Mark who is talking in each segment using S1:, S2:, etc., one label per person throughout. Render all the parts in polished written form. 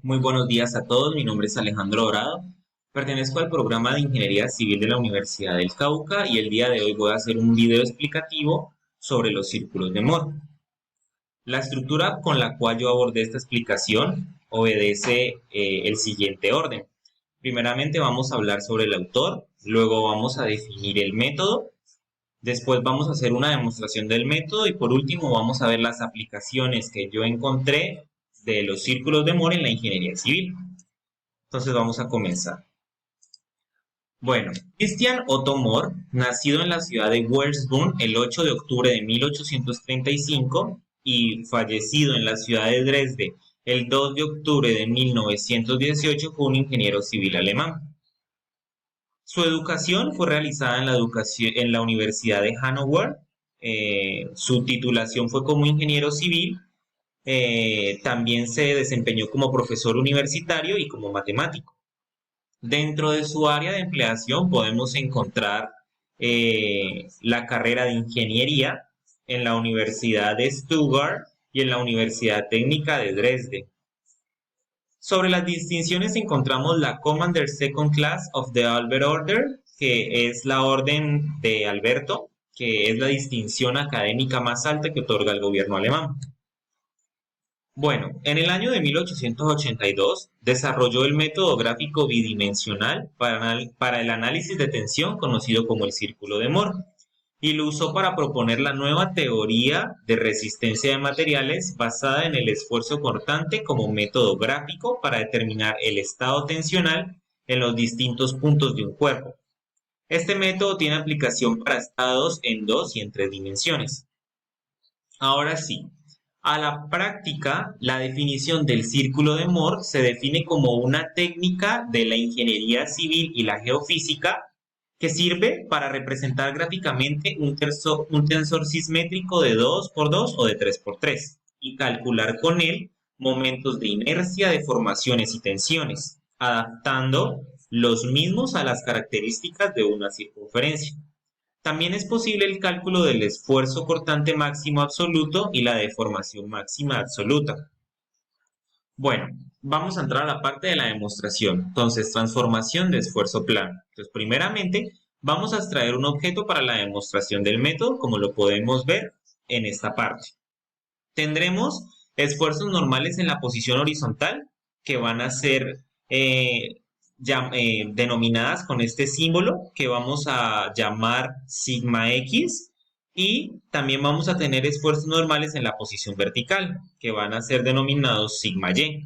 S1: Muy buenos días a todos, mi nombre es Alejandro Dorado, pertenezco al programa de Ingeniería Civil de la Universidad del Cauca y el día de hoy voy a hacer un video explicativo sobre los círculos de Moore. La estructura con la cual yo abordé esta explicación obedece el siguiente orden. Primeramente vamos a hablar sobre el autor, luego vamos a definir el método, después vamos a hacer una demostración del método y por último vamos a ver las aplicaciones que yo encontré de los círculos de Moore en la ingeniería civil. Entonces vamos a comenzar. Bueno, Christian Otto Moore, nacido en la ciudad de Würzburg el 8 de octubre de 1835 y fallecido en la ciudad de Dresde el 2 de octubre de 1918, fue un ingeniero civil alemán. Su educación fue realizada en la Universidad de Hannover. Su titulación fue como ingeniero civil. También se desempeñó como profesor universitario y como matemático. Dentro de su área de empleación podemos encontrar la carrera de ingeniería en la Universidad de Stuttgart y en la Universidad Técnica de Dresde. Sobre las distinciones encontramos la Commander Second Class of the Albert Order, que es la orden de Alberto, que es la distinción académica más alta que otorga el gobierno alemán. Bueno, en el año de 1882 desarrolló el método gráfico bidimensional para el análisis de tensión conocido como el círculo de Moore y lo usó para proponer la nueva teoría de resistencia de materiales basada en el esfuerzo cortante como método gráfico para determinar el estado tensional en los distintos puntos de un cuerpo. Este método tiene aplicación para estados en dos y en tres dimensiones. Ahora sí, a la práctica, la definición del círculo de Moore se define como una técnica de la ingeniería civil y la geofísica que sirve para representar gráficamente un tensor simétrico de 2 por 2 o de 3 por 3 y calcular con él momentos de inercia, deformaciones y tensiones, adaptando los mismos a las características de una circunferencia. También es posible el cálculo del esfuerzo cortante máximo absoluto y la deformación máxima absoluta. Bueno, vamos a entrar a la parte de la demostración. Entonces, transformación de esfuerzo plano. Entonces, primeramente, vamos a extraer un objeto para la demostración del método, como lo podemos ver en esta parte. Tendremos esfuerzos normales en la posición horizontal, que van a ser denominadas con este símbolo que vamos a llamar sigma X, y también vamos a tener esfuerzos normales en la posición vertical que van a ser denominados sigma Y.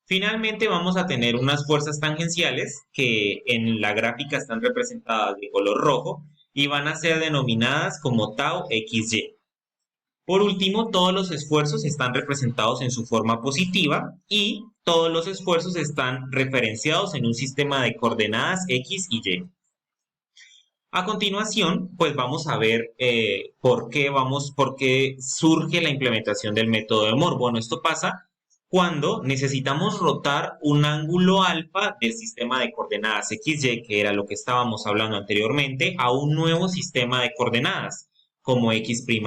S1: Finalmente vamos a tener unas fuerzas tangenciales que en la gráfica están representadas de color rojo y van a ser denominadas como tau XY. Por último, todos los esfuerzos están representados en su forma positiva y todos los esfuerzos están referenciados en un sistema de coordenadas X y Y. A continuación, pues vamos a ver por qué surge la implementación del método de Moore. Bueno, esto pasa cuando necesitamos rotar un ángulo alfa del sistema de coordenadas XY, que era lo que estábamos hablando anteriormente, a un nuevo sistema de coordenadas, como X', Y',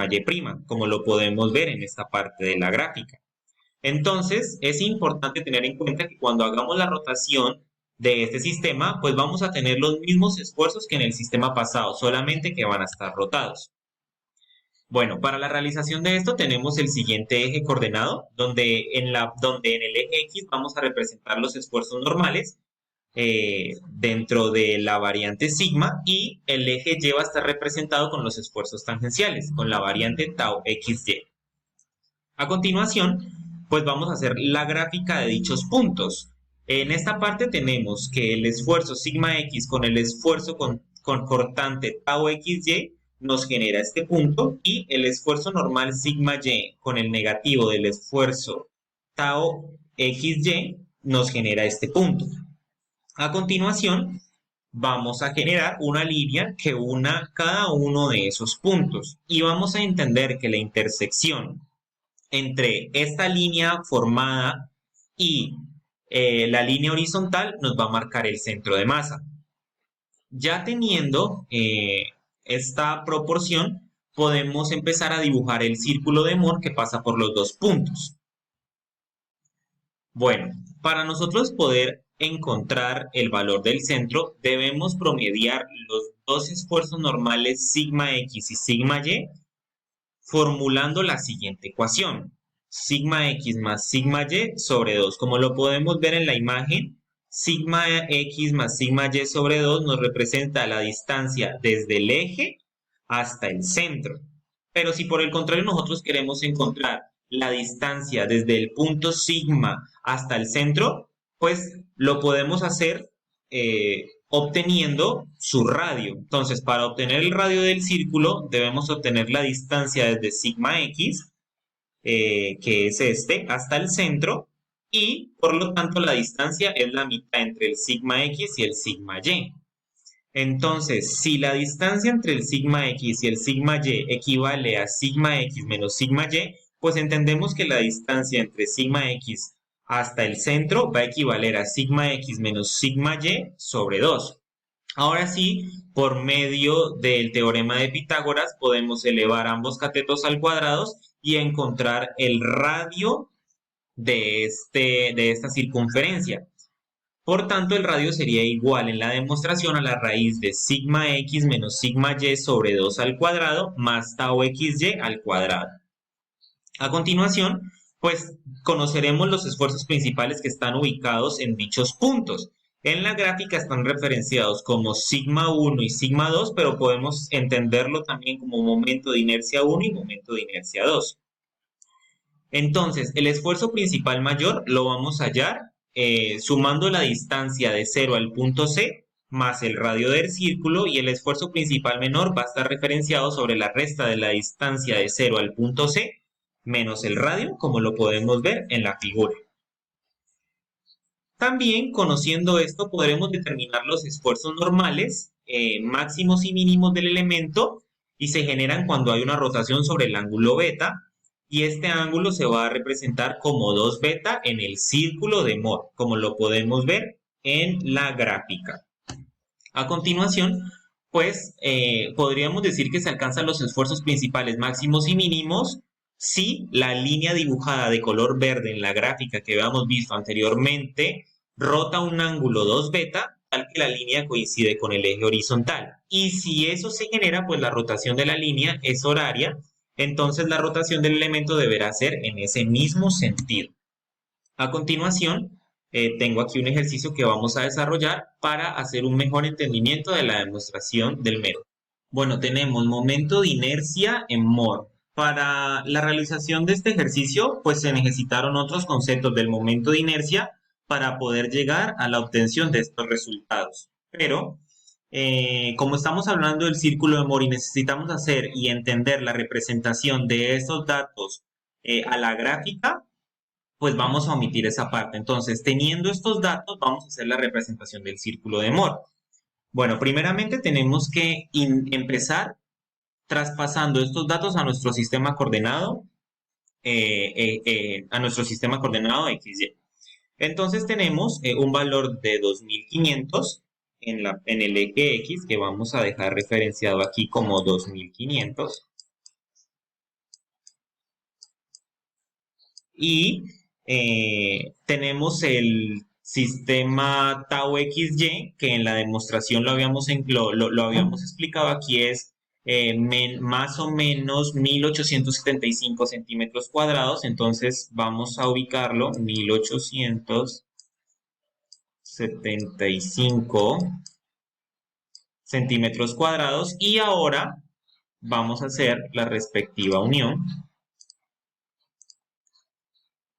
S1: como lo podemos ver en esta parte de la gráfica. Entonces, es importante tener en cuenta que cuando hagamos la rotación de este sistema, pues vamos a tener los mismos esfuerzos que en el sistema pasado, solamente que van a estar rotados. Bueno, para la realización de esto tenemos el siguiente eje coordenado, donde en el eje X vamos a representar los esfuerzos normales dentro de la variante sigma, y el eje Y va a estar representado con los esfuerzos tangenciales, con la variante tau XY. A continuación, pues vamos a hacer la gráfica de dichos puntos. En esta parte tenemos que el esfuerzo sigma X con el esfuerzo con cortante tau XY nos genera este punto, y el esfuerzo normal sigma Y con el negativo del esfuerzo tau XY nos genera este punto. A continuación, vamos a generar una línea que una cada uno de esos puntos y vamos a entender que la intersección entre esta línea formada y la línea horizontal nos va a marcar el centro de masa. Ya teniendo esta proporción, podemos empezar a dibujar el círculo de Moore que pasa por los dos puntos. Bueno, para nosotros poder encontrar el valor del centro, debemos promediar los dos esfuerzos normales sigma x y sigma y formulando la siguiente ecuación. Sigma x más sigma y sobre 2. Como lo podemos ver en la imagen, sigma x más sigma y sobre 2 nos representa la distancia desde el eje hasta el centro. Pero si por el contrario nosotros queremos encontrar la distancia desde el punto sigma hasta el centro, pues lo podemos hacer obteniendo su radio. Entonces, para obtener el radio del círculo, debemos obtener la distancia desde sigma x, que es este, hasta el centro, y por lo tanto la distancia es la mitad entre el sigma x y el sigma y. Entonces, si la distancia entre el sigma x y el sigma y equivale a sigma x menos sigma y, pues entendemos que la distancia entre sigma x hasta el centro va a equivaler a sigma x menos sigma y sobre 2. Ahora sí, por medio del teorema de Pitágoras, podemos elevar ambos catetos al cuadrado y encontrar el radio de esta circunferencia. Por tanto, el radio sería igual en la demostración a la raíz de sigma x menos sigma y sobre 2 al cuadrado más tau xy al cuadrado. A continuación, pues conoceremos los esfuerzos principales que están ubicados en dichos puntos. En la gráfica están referenciados como sigma 1 y sigma 2, pero podemos entenderlo también como momento de inercia 1 y momento de inercia 2. Entonces, el esfuerzo principal mayor lo vamos a hallar sumando la distancia de 0 al punto C más el radio del círculo, y el esfuerzo principal menor va a estar referenciado sobre la resta de la distancia de 0 al punto C menos el radio, como lo podemos ver en la figura. También, conociendo esto, podremos determinar los esfuerzos normales, máximos y mínimos del elemento, y se generan cuando hay una rotación sobre el ángulo beta, y este ángulo se va a representar como 2 beta en el círculo de Mohr, como lo podemos ver en la gráfica. A continuación, pues podríamos decir que se alcanzan los esfuerzos principales máximos y mínimos si la línea dibujada de color verde en la gráfica que habíamos visto anteriormente rota un ángulo 2 beta, tal que la línea coincide con el eje horizontal. Y si eso se genera, pues la rotación de la línea es horaria, entonces la rotación del elemento deberá ser en ese mismo sentido. A continuación, tengo aquí un ejercicio que vamos a desarrollar para hacer un mejor entendimiento de la demostración del método. Bueno, tenemos momento de inercia en Mohr. Para la realización de este ejercicio, pues se necesitaron otros conceptos del momento de inercia para poder llegar a la obtención de estos resultados. Pero, como estamos hablando del círculo de Mohr y necesitamos hacer y entender la representación de estos datos a la gráfica, pues vamos a omitir esa parte. Entonces, teniendo estos datos, vamos a hacer la representación del círculo de Mohr. Bueno, primeramente tenemos que empezar traspasando estos datos a nuestro sistema coordenado, XY. Entonces tenemos un valor de 2500 en el eje X, que vamos a dejar referenciado aquí como 2500. Y tenemos el sistema tau xy, que en la demostración lo habíamos explicado aquí, es más o menos 1875 centímetros cuadrados. Entonces vamos a ubicarlo 1875 centímetros cuadrados, y ahora vamos a hacer la respectiva unión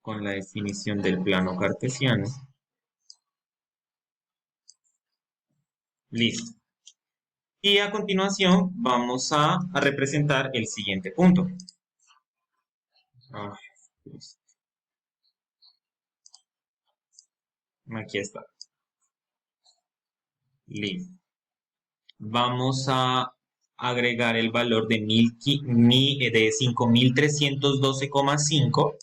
S1: con la definición del plano cartesiano. Listo. Y a continuación vamos a representar el siguiente punto. Aquí está. Listo. Vamos a agregar el valor de 5312,5.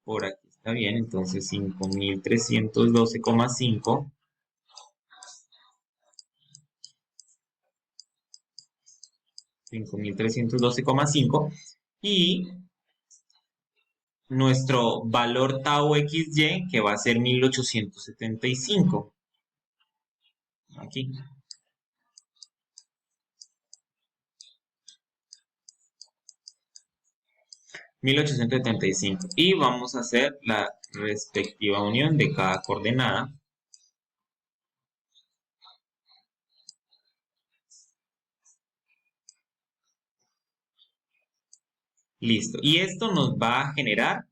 S1: Por aquí está bien, entonces 5312,5. 5312,5. Y nuestro valor tau XY, que va a ser 1875. Aquí. 1875. Y vamos a hacer la respectiva unión de cada coordenada. Listo. Y esto nos va a generar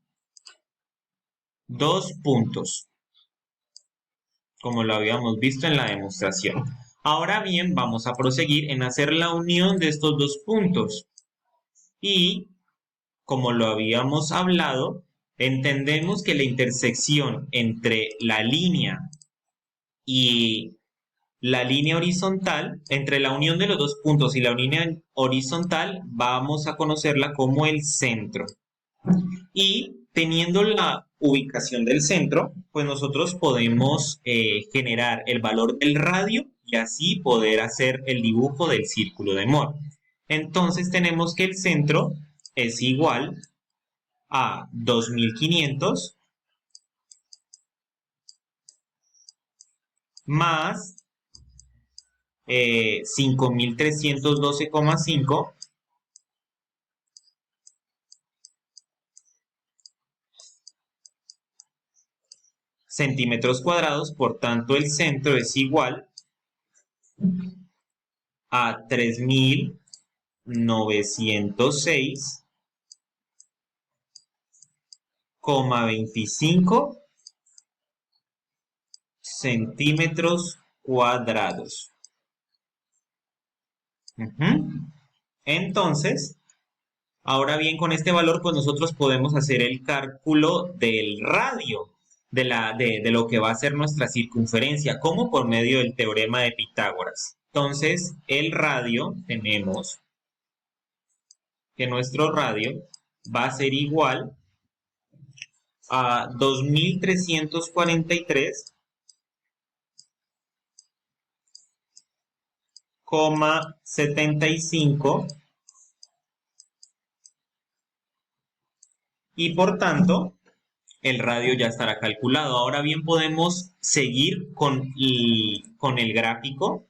S1: dos puntos, como lo habíamos visto en la demostración. Ahora bien, vamos a proseguir en hacer la unión de estos dos puntos. Y, como lo habíamos hablado, entendemos que la intersección entre la línea y la línea horizontal, entre la unión de los dos puntos y la línea horizontal, vamos a conocerla como el centro. Y teniendo la ubicación del centro, pues nosotros podemos generar el valor del radio y así poder hacer el dibujo del círculo de Moore. Entonces tenemos que el centro es igual a 2500 más 5312,5 centímetros cuadrados. Por tanto, el centro es igual a 3906,25 centímetros cuadrados. Entonces, ahora bien, con este valor, pues nosotros podemos hacer el cálculo del radio de lo que va a ser nuestra circunferencia, como por medio del teorema de Pitágoras. Entonces, el radio, tenemos que nuestro radio va a ser igual a 2343,75 y por tanto el radio ya estará calculado. Ahora bien, podemos seguir con el gráfico.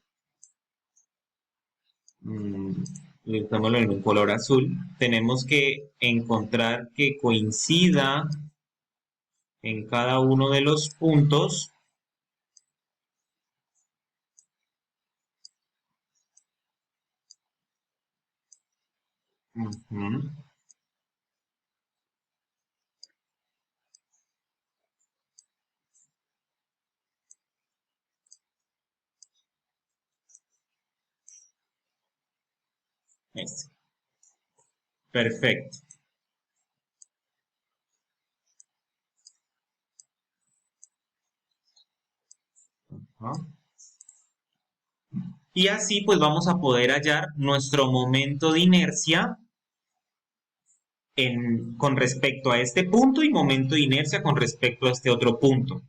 S1: Dibujámoslo en un color azul. Tenemos que encontrar que coincida en cada uno de los puntos Este. Perfecto. Y así pues vamos a poder hallar nuestro momento de inercia con respecto a este punto y momento de inercia con respecto a este otro punto.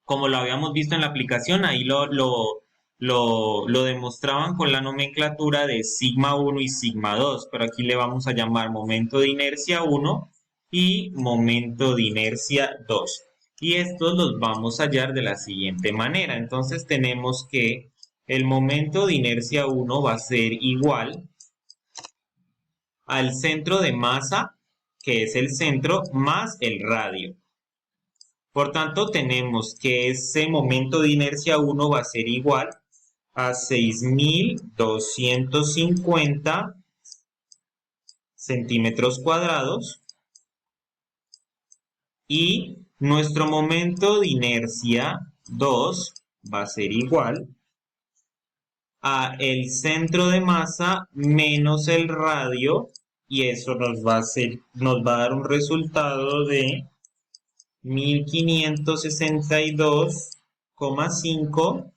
S1: Como lo habíamos visto en la aplicación, ahí lo demostraban con la nomenclatura de sigma 1 y sigma 2, pero aquí le vamos a llamar momento de inercia 1 y momento de inercia 2. Y estos los vamos a hallar de la siguiente manera. Entonces tenemos que el momento de inercia 1 va a ser igual al centro de masa, que es el centro, más el radio. Por tanto, tenemos que ese momento de inercia 1 va a ser igual a 6250 centímetros cuadrados y nuestro momento de inercia 2 va a ser igual a el centro de masa menos el radio, y eso nos va a dar un resultado de 1562,5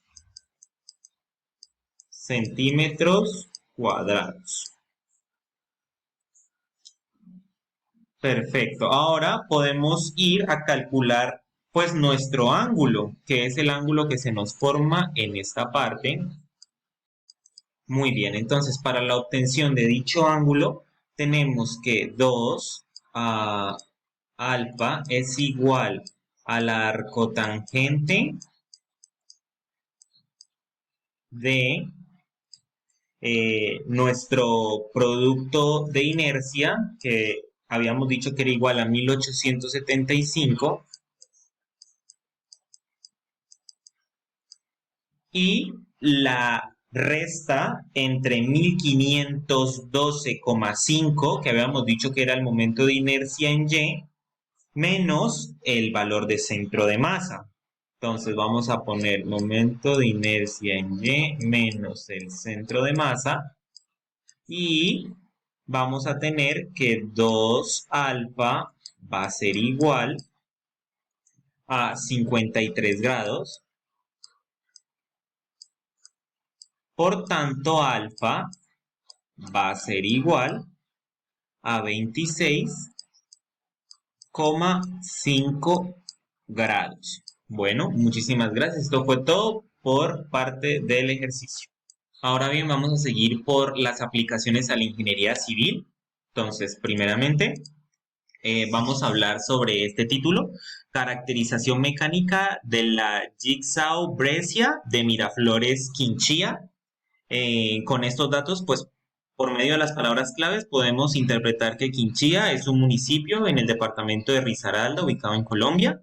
S1: centímetros cuadrados. Perfecto. Ahora podemos ir a calcular pues nuestro ángulo, que es el ángulo que se nos forma en esta parte. Muy bien, entonces para la obtención de dicho ángulo tenemos que 2 alfa es igual a la arcotangente de nuestro producto de inercia, que habíamos dicho que era igual a 1875, y la resta entre 1512,5, que habíamos dicho que era el momento de inercia en Y, menos el valor de centro de masa. Entonces vamos a poner momento de inercia en Y menos el centro de masa, y vamos a tener que 2 alfa va a ser igual a 53 grados. Por tanto, alfa va a ser igual a 26,5 grados. Bueno, muchísimas gracias. Esto fue todo por parte del ejercicio. Ahora bien, vamos a seguir por las aplicaciones a la ingeniería civil. Entonces, primeramente, vamos a hablar sobre este título: caracterización mecánica de la Jigsaw Brescia de Miraflores Quinchía. Con estos datos, pues por medio de las palabras claves podemos interpretar que Quinchía es un municipio en el departamento de Risaralda, ubicado en Colombia.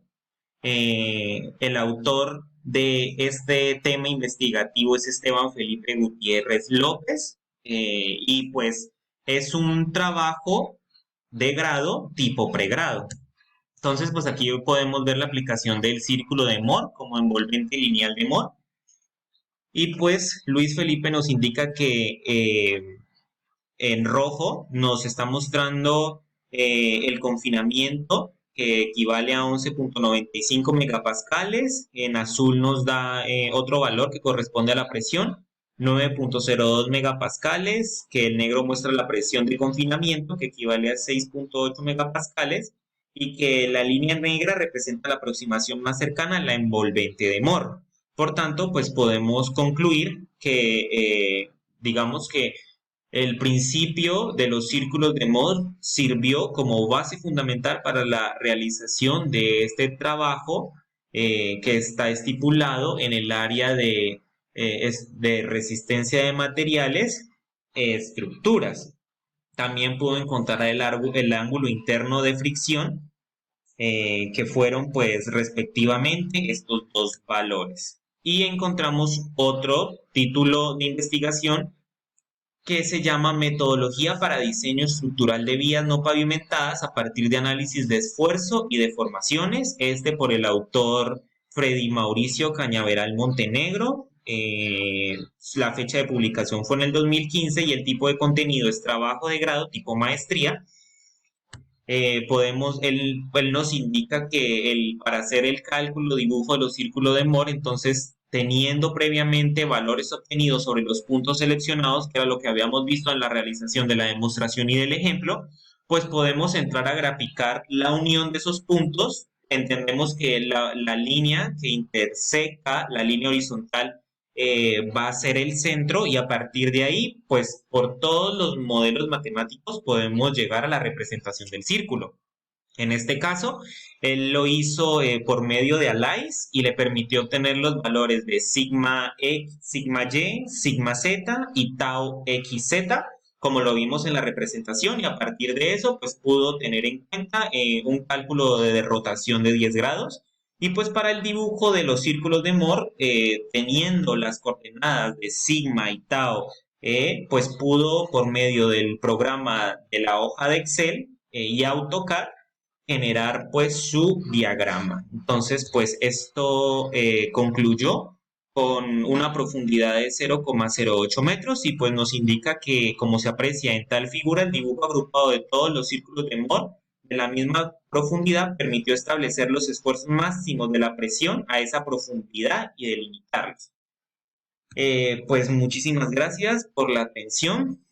S1: El autor de este tema investigativo es Esteban Felipe Gutiérrez López, y pues es un trabajo de grado tipo pregrado. Entonces, pues aquí podemos ver la aplicación del círculo de Moore como envolvente lineal de Moore. Y pues Luis Felipe nos indica que en rojo nos está mostrando el confinamiento, que equivale a 11,95 megapascales. En azul nos da otro valor que corresponde a la presión, 9,02 megapascales, que el negro muestra la presión de confinamiento, que equivale a 6,8 megapascales, y que la línea negra representa la aproximación más cercana a la envolvente de Moore. Por tanto, pues podemos concluir que, digamos que el principio de los círculos de Moore sirvió como base fundamental para la realización de este trabajo, que está estipulado en el área de resistencia de materiales, estructuras. También pudo encontrar el ángulo interno de fricción, que fueron pues respectivamente estos dos valores. Y encontramos otro título de investigación que se llama Metodología para diseño estructural de vías no pavimentadas a partir de análisis de esfuerzo y deformaciones, por el autor Freddy Mauricio Cañaveral Montenegro. La fecha de publicación fue en el 2015 y el tipo de contenido es trabajo de grado tipo maestría. Él nos indica que para hacer el cálculo, dibujo de los círculos de Moore, entonces teniendo previamente valores obtenidos sobre los puntos seleccionados, que era lo que habíamos visto en la realización de la demostración y del ejemplo, pues podemos entrar a graficar la unión de esos puntos. Entendemos que la línea que intersecta la línea horizontal va a ser el centro, y a partir de ahí, pues por todos los modelos matemáticos podemos llegar a la representación del círculo. En este caso, él lo hizo por medio de ALAIS y le permitió obtener los valores de sigma X, sigma Y, sigma Z y tau XZ, como lo vimos en la representación, y a partir de eso, pues pudo tener en cuenta un cálculo de rotación de 10 grados. Y pues para el dibujo de los círculos de Moore, teniendo las coordenadas de sigma y tau, pues pudo, por medio del programa de la hoja de Excel y AutoCAD, generar pues su diagrama. Entonces, pues esto concluyó con una profundidad de 0,08 metros, y pues nos indica que, como se aprecia en tal figura, el dibujo agrupado de todos los círculos de Moore de la misma profundidad permitió establecer los esfuerzos máximos de la presión a esa profundidad y delimitarlos. Pues muchísimas gracias por la atención.